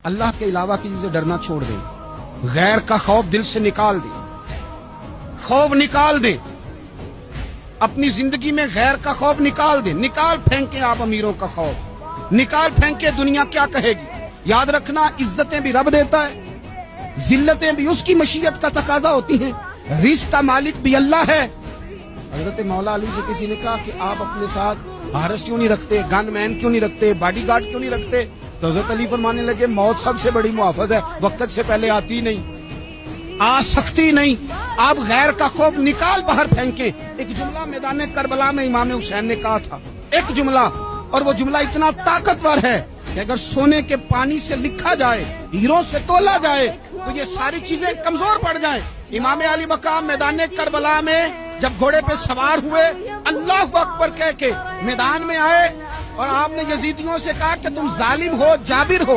अल्लाह के अलावा किसी से डरना छोड़ दें, गैर का खौफ दिल से निकाल दें, खौफ निकाल दें, अपनी जिंदगी में गैर का खौफ निकाल दें, निकाल फेंके आप अमीरों का खौफ, निकाल फेंके दुनिया क्या कहेगी। याद रखना, इज्जतें भी रब देता है, जिल्लतें भी उसकी मशीयत का तकाजा होती हैं, रिस्क का मालिक भी अल्लाह है। हजरत मौला अली से किसी ने कहा कि आप अपने साथ हारस क्यों नहीं रखते, गनमैन क्यों नहीं रखते, बॉडीगार्ड क्यों नहीं रखते? तो हजरत अली फरमाने लगे, मौत सबसे बड़ी मुआफज है, वक्त से पहले आती नहीं, आ सकती नहीं। आप गैर का खौफ निकाल बाहर फेंके। एक जुमला मैदान करबला में इमाम हुसैन ने कहा था, एक जुमला, और वो जुमला इतना ताकतवर है कि अगर सोने के पानी से लिखा जाए, हीरों से तोला जाए, तो ये सारी चीजें कमजोर पड़ जाए। इमाम अली मकाम मैदान करबला में जब घोड़े पे सवार हुए, अल्लाह अकबर कह के मैदान में आए, और आपने यजीदियों से कहा कि तुम जालिम हो, जाबिर हो,